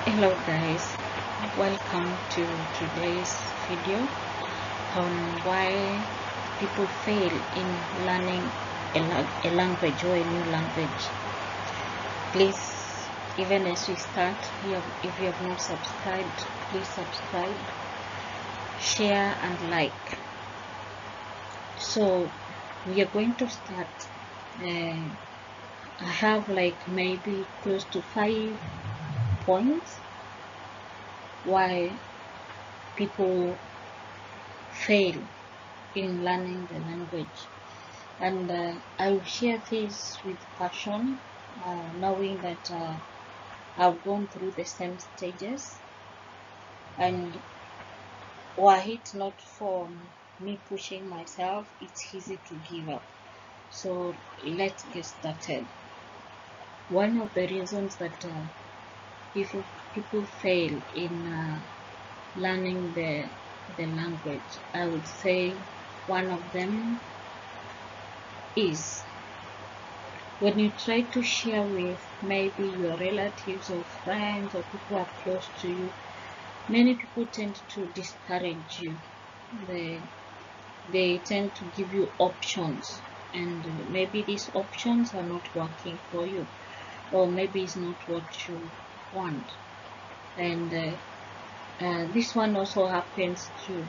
Hello guys, welcome to today's video on why people fail in learning a language or a new language. Please, even as we start, if you have not subscribed, please subscribe, share and like. So we are going to start. I have like maybe close to 5 points why people fail in learning the language, and I will share this with passion, knowing that I've gone through the same stages, and were it not for me pushing myself, it's easy to give up. So let's get started. One of the reasons that people fail in learning the language, I would say one of them is when you try to share with maybe your relatives or friends or people who are close to you. Many people tend to discourage you. They tend to give you options, and maybe these options are not working for you, or maybe it's not what you want. And this one also happens too.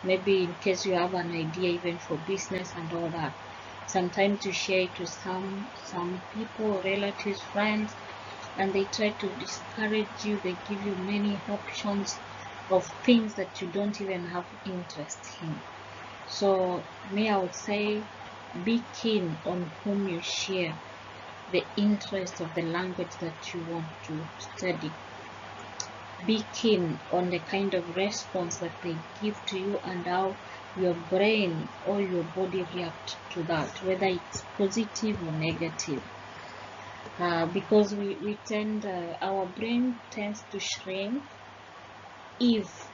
Maybe in case you have an idea even for business and all that, sometimes you share it to some people, relatives, friends, and they try to discourage you. They give you many options of things that you don't even have interest in. So me, I would say be keen on whom you share the interest of the language that you want to study. Be keen on the kind of response that they give to you and how your brain or your body react to that, whether it's positive or negative. Because we tend, our brain tends to shrink if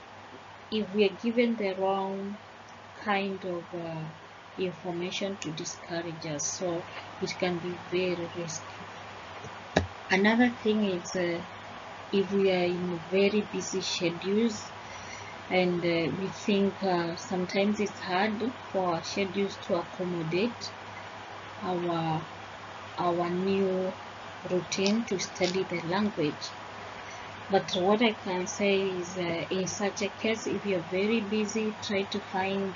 we are given the wrong kind of information to discourage us. So it can be very risky. Another thing is if we are in very busy schedules, and we think sometimes it's hard for our schedules to accommodate our new routine to study the language. But what I can say is in such a case, if you're very busy, try to find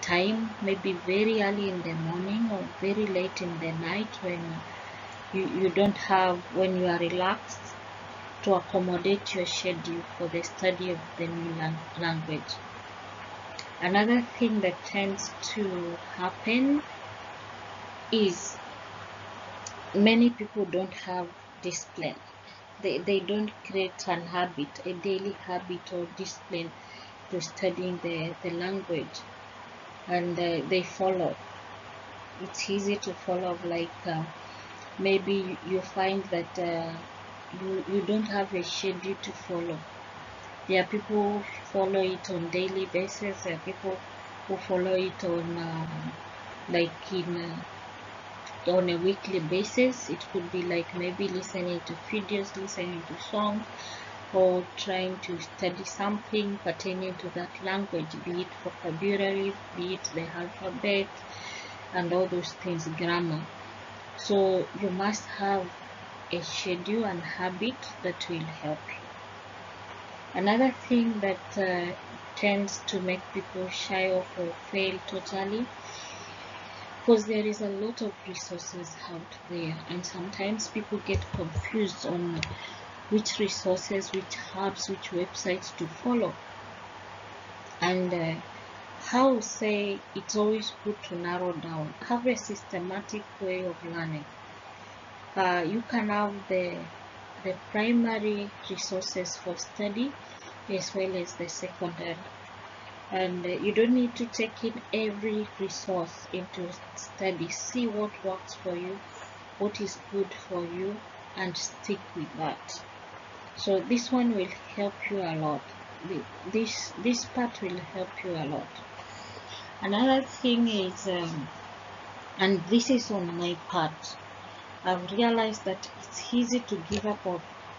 time, maybe very early in the morning or very late in the night, when you don't have, when you are relaxed, to accommodate your schedule for the study of the new language. Another thing that tends to happen is many people don't have discipline. They don't create an habit, a daily habit or discipline to studying the language, and they follow. It's easy to follow, like maybe you find that you don't have a schedule to follow. There are people who follow it on daily basis. There are people who follow it on on a weekly basis. It could be like maybe listening to videos, listening to songs, or trying to study something pertaining to that language, be it vocabulary, be it the alphabet, and all those things, grammar. So you must have a schedule and habit that will help you. Another thing that tends to make people shy off or fail totally, because there is a lot of resources out there, and sometimes people get confused on which resources, which hubs, which websites to follow. And how say it's always good to narrow down, have a systematic way of learning. You can have the primary resources for study as well as the secondary, and you don't need to take in every resource into study. See what works for you, what is good for you, and stick with that. So this one will help you a lot. This part will help you a lot. Another thing is, and this is on my part, I've realized that it's easy to give up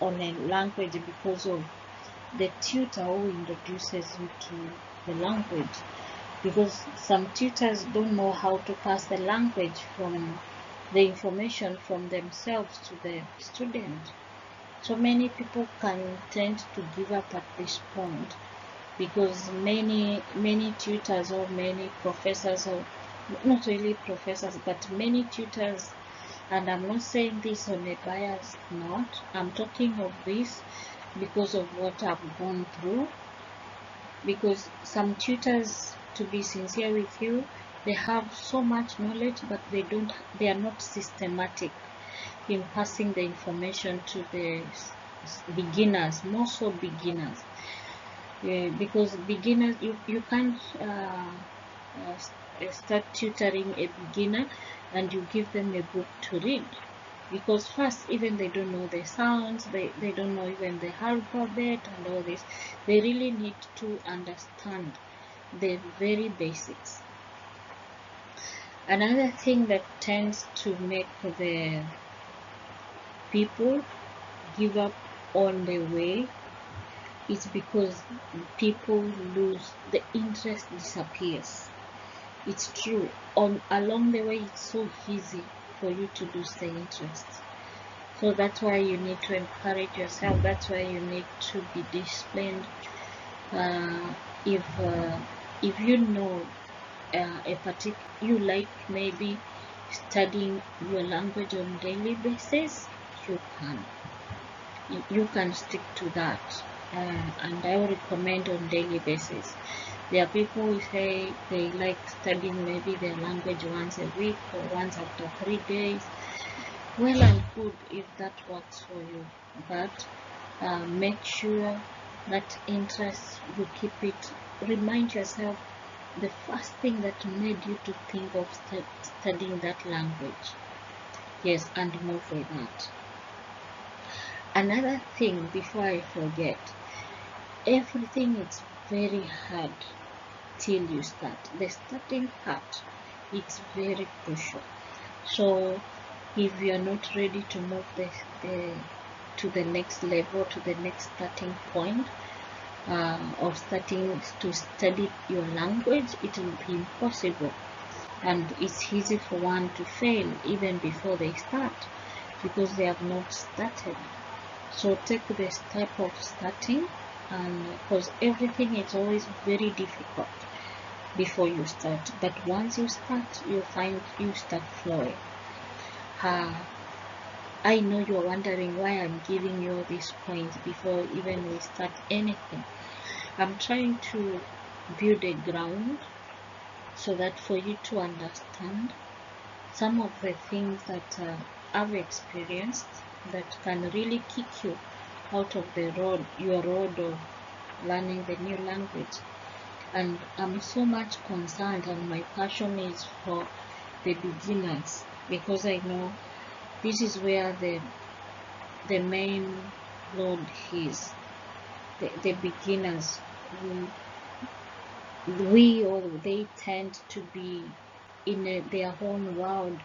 on a language because of the tutor who introduces you to the language, because some tutors don't know how to pass the language from the information from themselves to the student. So many people can tend to give up at this point, because many tutors or many professors, or not really professors, but many tutors, and I'm not saying this on a biased note, I'm talking of this because of what I've gone through. Because some tutors, to be sincere with you, they have so much knowledge, but they are not systematic in passing the information to the beginners, more so beginners. Because beginners, you can't start tutoring a beginner and you give them a book to read, because first, even they don't know the sounds, they don't know even the alphabet and all this. They really need to understand the very basics. Another thing that tends to make the people give up on the way is because people lose, the interest disappears. It's true, along the way it's so easy for you to lose the interest. So that's why you need to encourage yourself. That's why you need to be disciplined. If you know you like maybe studying your language on a daily basis, you can stick to that, and I would recommend on daily basis. There are people who say they like studying maybe their language once a week or once after 3 days. Well and good if that works for you, but make sure that interest, you keep it. Remind yourself the first thing that made you to think of studying that language. Yes, and move with that. Another thing before I forget, everything is very hard till you start. The starting part, it's very crucial. So if you are not ready to move to the next level, to the next starting point of starting to study your language, it will be impossible, and it's easy for one to fail even before they start because they have not started. So take the step of starting, and because everything is always very difficult before you start, but once you start, you find you start flowing. I know you're wondering why I'm giving you these points before even we start anything. I'm trying to build a ground so that for you to understand some of the things that I've experienced that can really kick you out of the road, your road of learning the new language. And I'm so much concerned, and my passion is for the beginners, because I know this is where the main load is. The beginners, they tend to be in their own world,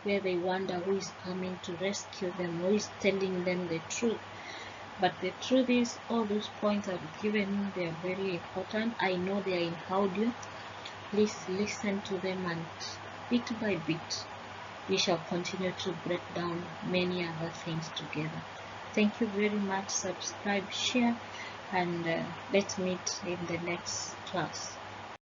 where they wonder who is coming to rescue them, who is telling them the truth. But the truth is, all those points I've given you, they are very important. I know they are in audio. Please listen to them, and bit by bit we shall continue to break down many other things together. Thank you very much. Subscribe, share, and let's meet in the next class.